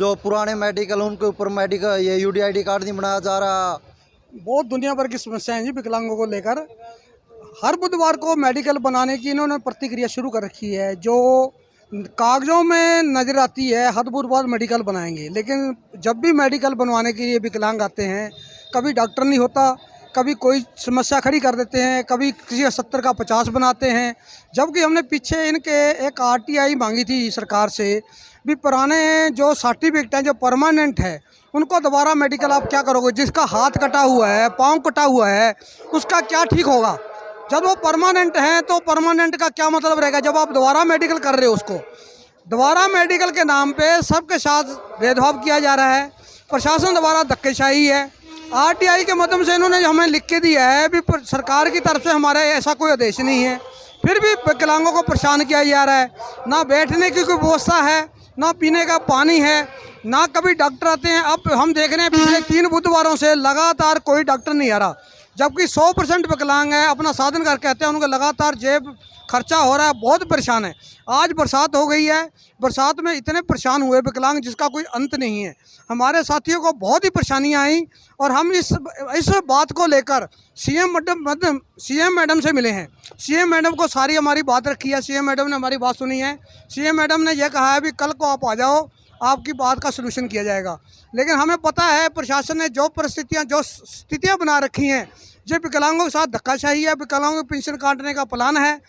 जो पुराने मेडिकल उनके ऊपर मेडिकल ये यूडीआईडी कार्ड नहीं बनाया जा रहा। बहुत दुनिया भर की समस्याएं हैं जी विकलांगों को लेकर। हर बुधवार को मेडिकल बनाने की इन्होंने प्रतिक्रिया शुरू कर रखी है। जो कागजों में नज़र आती है हर बुधवार मेडिकल बनाएंगे, लेकिन जब भी मेडिकल बनवाने के लिए विकलांग आते हैं कभी डॉक्टर नहीं होता, कभी कोई समस्या खड़ी कर देते हैं, कभी किसी का 70 का 50 बनाते हैं। जबकि हमने पीछे इनके एक आरटीआई मांगी थी सरकार से भी, पुराने जो सर्टिफिकेट हैं जो परमानेंट है उनको दोबारा मेडिकल आप क्या करोगे? जिसका हाथ कटा हुआ है, पाँव कटा हुआ है, उसका क्या ठीक होगा? जब वो परमानेंट हैं तो परमानेंट का क्या मतलब रहेगा जब आप दोबारा मेडिकल कर रहे हो? उसको दोबारा मेडिकल के नाम पे सबके साथ भेदभाव किया जा रहा है। प्रशासन द्वारा धक्केशाही है। आरटीआई के माध्यम से इन्होंने हमें लिख के दिया है भी सरकार की तरफ से हमारे ऐसा कोई आदेश नहीं है, फिर भी विकलांगों को परेशान किया जा रहा है। ना बैठने की कोई व्यवस्था है, ना पीने का पानी है, ना कभी डॉक्टर आते हैं। अब हम देख रहे हैं पिछले 3 बुधवारों से लगातार कोई डॉक्टर नहीं आ रहा, जबकि 100% विकलांग है, अपना साधन करके आते हैं, उनका लगातार जेब खर्चा हो रहा है, बहुत परेशान है। आज बरसात हो गई है, बरसात में इतने परेशान हुए विकलांग जिसका कोई अंत नहीं है। हमारे साथियों को बहुत ही परेशानियां आई और हम इस बात को लेकर सीएम मैडम से मिले हैं। सीएम मैडम को सारी हमारी बात रखी है, सीएम मैडम ने हमारी बात सुनी है। सीएम मैडम ने यह कहा है भी कल को आप आ जाओ, आपकी बात का सलूशन किया जाएगा। लेकिन हमें पता है प्रशासन ने जो स्थितियां बना रखी हैं, जो विकलांगों के साथ धक्काशाही है, विकलांगों की पेंशन काटने का प्लान है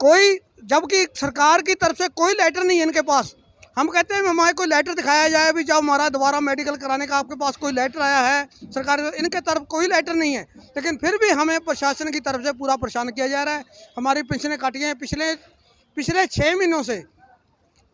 कोई, जबकि सरकार की तरफ से कोई लेटर नहीं है इनके पास। हम कहते हैं हमारे कोई लेटर दिखाया जाए भी जब हमारा दोबारा मेडिकल कराने का आपके पास कोई लेटर आया है सरकार, इनके तरफ कोई लेटर नहीं है। लेकिन फिर भी हमें प्रशासन की तरफ से पूरा परेशान किया जा रहा है। हमारी पेंशनें काटी हैं पिछले 6 महीनों से।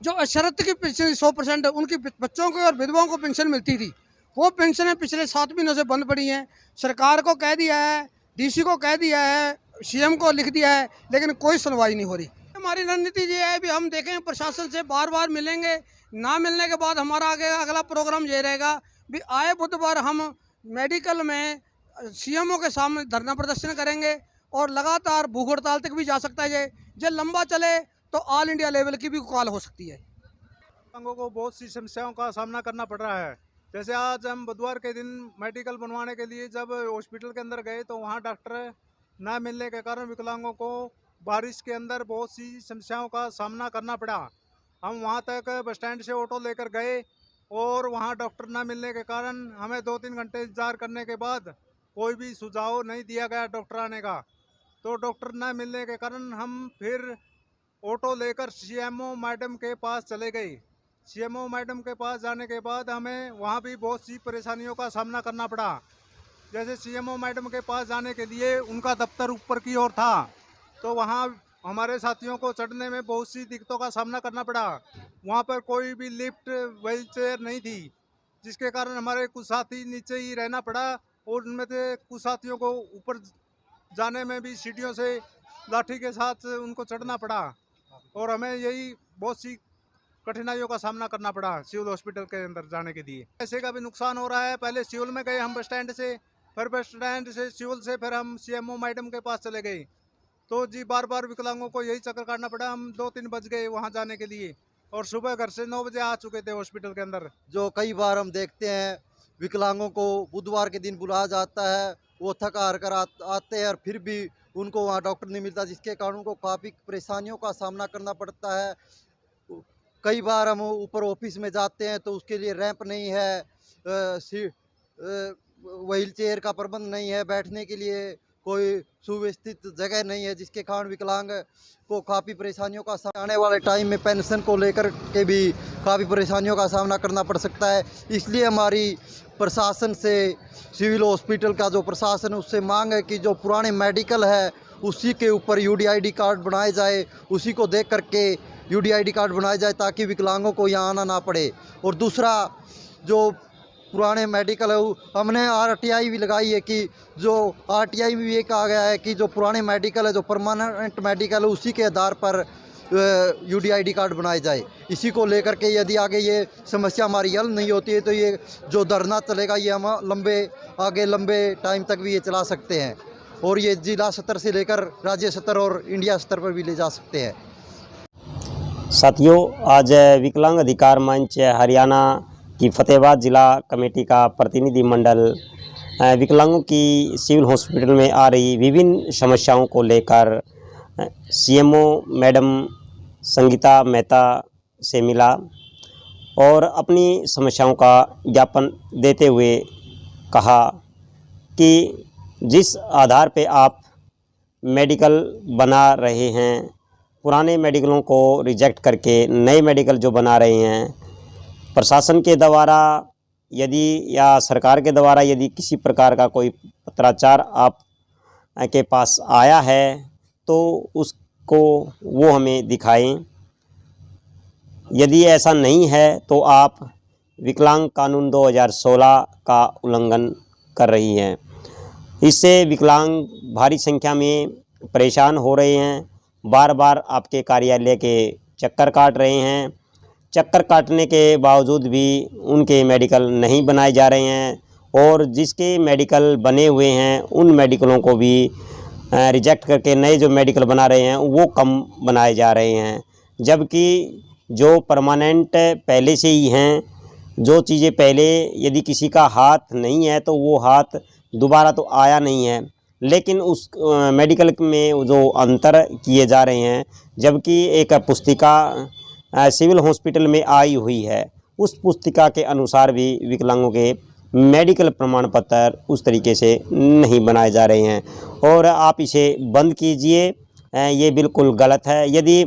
जो अशरत की पेंशन 100% उनकी बच्चों को और विधवाओं को पेंशन मिलती थी, वो पेंशनें पिछले 7 महीनों से बंद पड़ी हैं। सरकार को कह दिया है, डीसी को कह दिया है, सीएम को लिख दिया है, लेकिन कोई सुनवाई नहीं हो रही। हमारी रणनीति ये है भी हम देखें प्रशासन से बार बार मिलेंगे, ना मिलने के बाद हमारा आगे अगला प्रोग्राम ये रहेगा भी आए बुधवार हम मेडिकल में सीएमओ के सामने धरना प्रदर्शन करेंगे और लगातार भूख हड़ताल तक भी जा सकता है। ये लंबा चले तो ऑल इंडिया लेवल की भी कॉल हो सकती है। विकलांगों को बहुत सी समस्याओं का सामना करना पड़ रहा है। जैसे आज हम बुधवार के दिन मेडिकल बनवाने के लिए जब हॉस्पिटल के अंदर गए तो वहां डॉक्टर ना मिलने के कारण विकलांगों को बारिश के अंदर बहुत सी समस्याओं का सामना करना पड़ा। हम वहां तक बस स्टैंड से ऑटो लेकर गए और वहां डॉक्टर ना मिलने के कारण हमें 2-3 घंटे इंतजार करने के बाद कोई भी सुझाव नहीं दिया गया डॉक्टर आने का। तो डॉक्टर ना मिलने के कारण हम फिर ऑटो लेकर सीएमओ मैडम के पास चले गए। सीएमओ मैडम के पास जाने के बाद हमें वहाँ भी बहुत सी परेशानियों का सामना करना पड़ा। जैसे सीएमओ मैडम के पास जाने के लिए उनका दफ्तर ऊपर की ओर था, तो वहाँ हमारे साथियों को चढ़ने में बहुत सी दिक्कतों का सामना करना पड़ा। वहाँ पर कोई भी लिफ्ट व्हील चेयर नहीं थी, जिसके कारण हमारे कुछ साथी नीचे ही रहना पड़ा और उनमें से कुछ साथियों को ऊपर जाने में भी सीढ़ियों से लाठी के साथ उनको चढ़ना पड़ा और हमें यही बहुत सी कठिनाइयों का सामना करना पड़ा सिविल हॉस्पिटल के अंदर जाने के लिए। पैसे का भी नुकसान हो रहा है। पहले सिविल में गए हम बस स्टैंड से, फिर बस स्टैंड से सिविल से फिर हम सीएमओ मैडम के पास चले गए। तो जी बार बार विकलांगों को यही चक्कर काटना पड़ा। हम 2-3 बज गए वहाँ जाने के लिए और सुबह घर से 9 बजे आ चुके थे हॉस्पिटल के अंदर। जो कई बार हम देखते हैं विकलांगों को बुधवार के दिन बुलाया जाता है, वो थका हार कर आते हैं और फिर भी उनको वहाँ डॉक्टर नहीं मिलता, जिसके कारण उनको काफ़ी परेशानियों का सामना करना पड़ता है। कई बार हम ऊपर ऑफिस में जाते हैं तो उसके लिए रैंप नहीं है, व्हील चेयर का प्रबंध नहीं है, बैठने के लिए कोई सुव्यवस्थित जगह नहीं है, जिसके कारण विकलांग को काफ़ी परेशानियों का आने वाले टाइम में पेंशन को लेकर के भी काफ़ी परेशानियों का सामना करना पड़ सकता है। इसलिए हमारी प्रशासन से, सिविल हॉस्पिटल का जो प्रशासन है उससे मांग है कि जो पुराने मेडिकल है उसी के ऊपर यूडीआईडी कार्ड बनाए जाए, उसी को देख करके यूडीआईडी कार्ड बनाया जाए ताकि विकलांगों को यहाँ आना ना पड़े। और दूसरा जो पुराने मेडिकल है हमने आरटीआई भी लगाई है कि जो आरटीआई में भी ये कहा गया है कि जो पुराने मेडिकल है, जो परमानेंट मेडिकल है, उसी के आधार पर यूडीआईडी कार्ड बनाए जाए। इसी को लेकर के यदि आगे ये समस्या हमारी हल नहीं होती है तो ये जो धरना चलेगा ये हम लंबे टाइम तक भी ये चला सकते हैं और ये जिला स्तर से लेकर राज्य स्तर और इंडिया स्तर पर भी ले जा सकते हैं। साथियों, आज विकलांग अधिकार मंच हरियाणा कि फतेहाबाद जिला कमेटी का प्रतिनिधिमंडल विकलांगों की सिविल हॉस्पिटल में आ रही विभिन्न समस्याओं को लेकर सीएमओ मैडम संगीता मेहता से मिला और अपनी समस्याओं का ज्ञापन देते हुए कहा कि जिस आधार पे आप मेडिकल बना रहे हैं, पुराने मेडिकलों को रिजेक्ट करके नए मेडिकल जो बना रहे हैं, प्रशासन के द्वारा यदि या सरकार के द्वारा यदि किसी प्रकार का कोई पत्राचार आप के पास आया है तो उसको वो हमें दिखाएं। यदि ऐसा नहीं है तो आप विकलांग कानून 2016 का उल्लंघन कर रही हैं। इससे विकलांग भारी संख्या में परेशान हो रहे हैं, बार बार आपके कार्यालय के चक्कर काट रहे हैं। चक्कर काटने के बावजूद भी उनके मेडिकल नहीं बनाए जा रहे हैं और जिसके मेडिकल बने हुए हैं उन मेडिकलों को भी रिजेक्ट करके नए जो मेडिकल बना रहे हैं वो कम बनाए जा रहे हैं। जबकि जो परमानेंट पहले से ही हैं, जो चीज़ें पहले यदि किसी का हाथ नहीं है तो वो हाथ दोबारा तो आया नहीं है, लेकिन उस मेडिकल में जो अंतर किए जा रहे हैं, जबकि एक पुस्तिका सिविल हॉस्पिटल में आई हुई है, उस पुस्तिका के अनुसार भी विकलांगों के मेडिकल प्रमाण पत्र उस तरीके से नहीं बनाए जा रहे हैं और आप इसे बंद कीजिए। ये बिल्कुल गलत है। यदि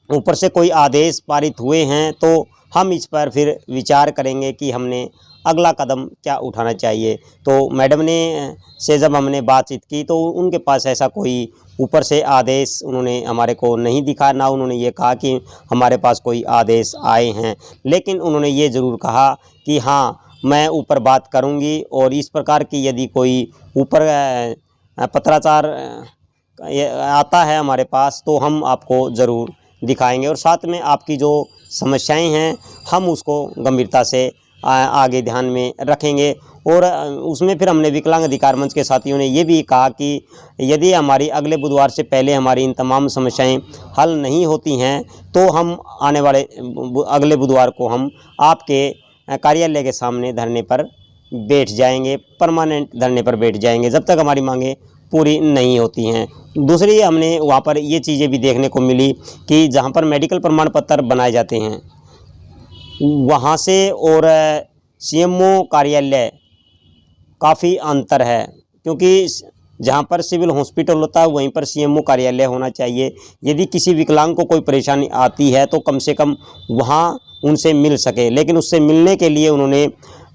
ऊपर से कोई आदेश पारित हुए हैं तो हम इस पर फिर विचार करेंगे कि हमने अगला कदम क्या उठाना चाहिए। तो मैडम ने से जब हमने बातचीत की तो उनके पास ऐसा कोई ऊपर से आदेश उन्होंने हमारे को नहीं दिखा, ना उन्होंने ये कहा कि हमारे पास कोई आदेश आए हैं, लेकिन उन्होंने ये ज़रूर कहा कि हाँ मैं ऊपर बात करूँगी और इस प्रकार की यदि कोई ऊपर पत्राचार आता है हमारे पास तो हम आपको ज़रूर दिखाएंगे और साथ में आपकी जो समस्याएं हैं हम उसको गंभीरता से आगे ध्यान में रखेंगे। और उसमें फिर हमने विकलांग अधिकार मंच के साथियों ने ये भी कहा कि यदि हमारी अगले बुधवार से पहले हमारी इन तमाम समस्याएं हल नहीं होती हैं तो हम आने वाले अगले बुधवार को हम आपके कार्यालय के सामने धरने पर बैठ जाएंगे, परमानेंट धरने पर बैठ जाएंगे जब तक हमारी मांगें पूरी नहीं होती हैं। दूसरी हमने वहाँ पर ये चीज़ें भी देखने को मिली कि जहाँ पर मेडिकल प्रमाण पत्र बनाए जाते हैं वहाँ से और सीएमओ कार्यालय काफ़ी अंतर है, क्योंकि जहाँ पर सिविल हॉस्पिटल होता है वहीं पर सीएमओ कार्यालय होना चाहिए। यदि किसी विकलांग को कोई परेशानी आती है तो कम से कम वहाँ उनसे मिल सके, लेकिन उससे मिलने के लिए उन्होंने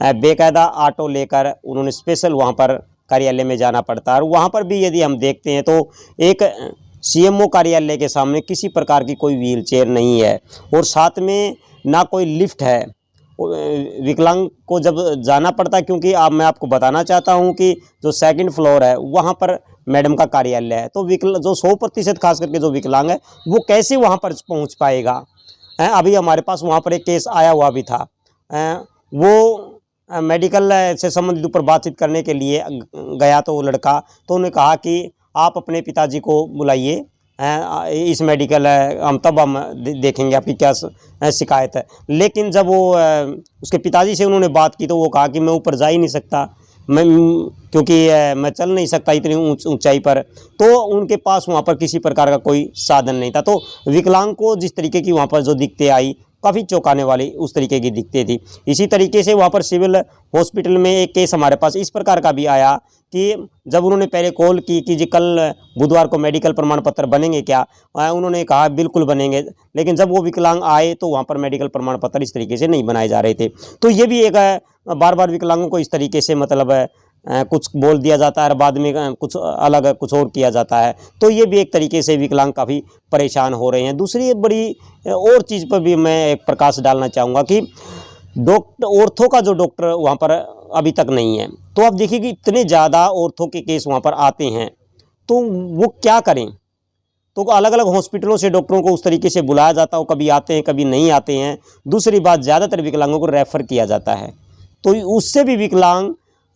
बेकायदा ऑटो लेकर उन्होंने स्पेशल वहाँ पर कार्यालय में जाना पड़ता है। और वहाँ पर भी यदि हम देखते हैं तो एक सीएमओ कार्यालय के सामने किसी प्रकार की कोई व्हीलचेयर नहीं है और साथ में ना कोई लिफ्ट है। विकलांग को जब जाना पड़ता है, क्योंकि मैं आपको बताना चाहता हूं कि जो सेकंड फ्लोर है वहां पर मैडम का कार्यालय है, तो जो 100% खास करके जो विकलांग है वो कैसे वहां पर पहुंच पाएगा। अभी हमारे पास वहां पर एक केस आया हुआ भी था, वो मेडिकल से संबंधित ऊपर बातचीत करने के लिए गया तो वो लड़का, तो उन्होंने कहा कि आप अपने पिताजी को बुलाइए, इस मेडिकल हम तब हम देखेंगे आपकी क्या शिकायत है। लेकिन जब वो उसके पिताजी से उन्होंने बात की तो वो कहा कि मैं ऊपर जा ही नहीं सकता, क्योंकि मैं चल नहीं सकता इतनी ऊंचाई पर। तो उनके पास वहाँ पर किसी प्रकार का कोई साधन नहीं था। तो विकलांग को जिस तरीके की वहाँ पर जो दिक्कतें आई काफ़ी चौंकाने वाली उस तरीके की दिक्कतें थी। इसी तरीके से वहाँ पर सिविल हॉस्पिटल में एक केस हमारे पास इस प्रकार का भी आया कि जब उन्होंने पहले कॉल की कि जी कल बुधवार को मेडिकल प्रमाण पत्र बनेंगे क्या, उन्होंने कहा बिल्कुल बनेंगे, लेकिन जब वो विकलांग आए तो वहाँ पर मेडिकल प्रमाण पत्र इस तरीके से नहीं बनाए जा रहे थे। तो ये भी एक बार बार विकलांगों को इस तरीके से मतलब कुछ बोल दिया जाता है और बाद में कुछ अलग कुछ और किया जाता है। तो ये भी एक तरीके से विकलांग काफ़ी परेशान हो रहे हैं। दूसरी बड़ी और चीज़ पर भी मैं एक प्रकाश डालना चाहूँगा कि ऑर्थो का जो डॉक्टर वहाँ पर अभी तक नहीं है। तो आप देखिए कि इतने ज़्यादा ऑर्थो के केस वहाँ पर आते हैं तो वो क्या करें। तो अलग अलग हॉस्पिटलों से डॉक्टरों को उस तरीके से बुलाया जाता है, कभी आते हैं कभी नहीं आते हैं। दूसरी बात, ज़्यादातर विकलांगों को रेफ़र किया जाता है, तो उससे भी विकलांग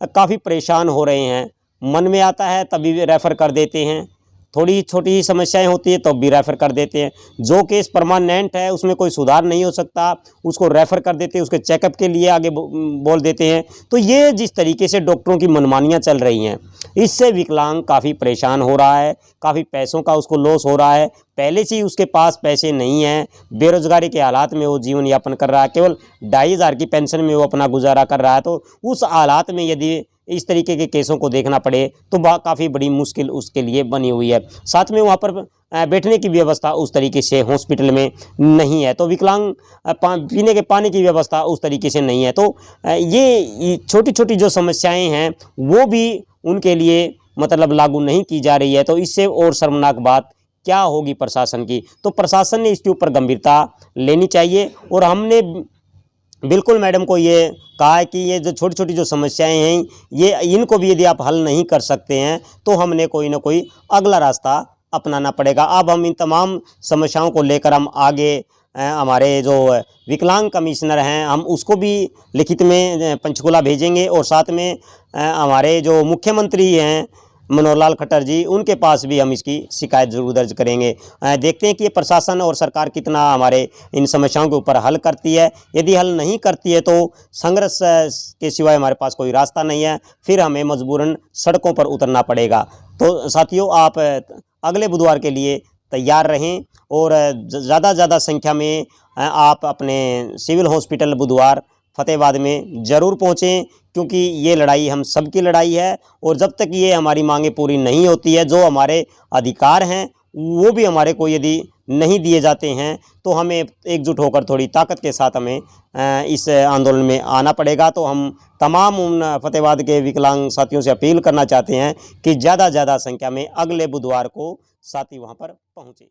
काफ़ी परेशान हो रहे हैं। मन में आता है तभी रेफ़र कर देते हैं, थोड़ी छोटी समस्याएं होती है तो भी रेफ़र कर देते हैं। जो केस परमानेंट है उसमें कोई सुधार नहीं हो सकता, उसको रेफ़र कर देते हैं, उसके चेकअप के लिए आगे बोल देते हैं। तो ये जिस तरीके से डॉक्टरों की मनमानियाँ चल रही हैं, इससे विकलांग काफ़ी परेशान हो रहा है, काफ़ी पैसों का उसको लॉस हो रहा है। पहले से ही उसके पास पैसे नहीं हैं, बेरोज़गारी के हालात में वो जीवन यापन कर रहा है, केवल 2,500 की पेंशन में वो अपना गुजारा कर रहा है। तो उस हालात में यदि इस तरीके के केसों को देखना पड़े तो काफ़ी बड़ी मुश्किल उसके लिए बनी हुई है। साथ में वहाँ पर बैठने की व्यवस्था उस तरीके से हॉस्पिटल में नहीं है, तो विकलांग पीने के पानी की व्यवस्था उस तरीके से नहीं है। तो ये छोटी छोटी जो समस्याएं हैं वो भी उनके लिए मतलब लागू नहीं की जा रही है। तो इससे और शर्मनाक बात क्या होगी प्रशासन की। तो प्रशासन ने इसके ऊपर गंभीरता लेनी चाहिए और हमने बिल्कुल मैडम को ये कहा है कि ये जो छोटी छोटी जो समस्याएं हैं ये इनको भी यदि आप हल नहीं कर सकते हैं तो हमने कोई ना कोई अगला रास्ता अपनाना पड़ेगा। अब हम इन तमाम समस्याओं को लेकर हम आगे हमारे जो विकलांग कमिश्नर हैं हम उसको भी लिखित में पंचकुला भेजेंगे और साथ में हमारे जो मुख्यमंत्री हैं मनोहर लाल खट्टर जी उनके पास भी हम इसकी शिकायत ज़रूर दर्ज करेंगे। देखते हैं कि ये प्रशासन और सरकार कितना हमारे इन समस्याओं के ऊपर हल करती है। यदि हल नहीं करती है तो संघर्ष के सिवाय हमारे पास कोई रास्ता नहीं है, फिर हमें मजबूरन सड़कों पर उतरना पड़ेगा। तो साथियों आप अगले बुधवार के लिए तैयार रहें और ज़्यादा संख्या में आप अपने सिविल हॉस्पिटल बुधवार फतेहाबाद में ज़रूर पहुँचें, क्योंकि ये लड़ाई हम सबकी लड़ाई है और जब तक ये हमारी मांगें पूरी नहीं होती है, जो हमारे अधिकार हैं वो भी हमारे को यदि नहीं दिए जाते हैं तो हमें एकजुट होकर थोड़ी ताकत के साथ हमें इस आंदोलन में आना पड़ेगा। तो हम तमाम उन फतेहाबाद के विकलांग साथियों से अपील करना चाहते हैं कि ज़्यादा संख्या में अगले बुधवार को साथी वहाँ पर पहुँचे।